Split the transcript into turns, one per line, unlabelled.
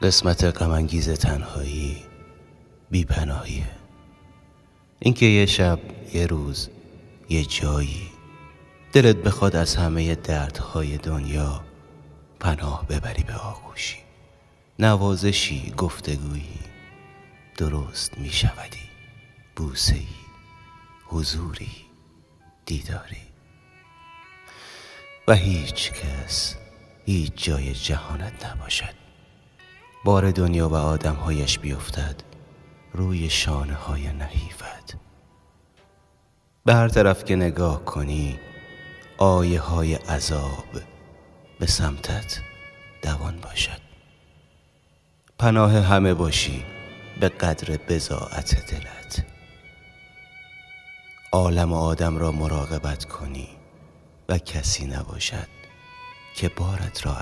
قسمت غم‌انگیز تنهایی بی‌پناهیه. اینکه یه شب، یه روز، یه جایی دلت بخواد از همه دردهای دنیا پناه ببری به آغوشی، نوازشی، گفتگویی درست می شودی، بوسه‌ای، حضوری، دیداری و هیچ کس هیچ جای جهانت نباشد. بار دنیا و آدمهایش بیفتد روی شانه های نحیفت. به هر طرف که نگاه کنی آیه های عذاب به سمتت دوان باشد. پناه همه باشی به قدر بضاعت دلت. عالم و آدم را مراقبت کنی و کسی نباشد که بارت را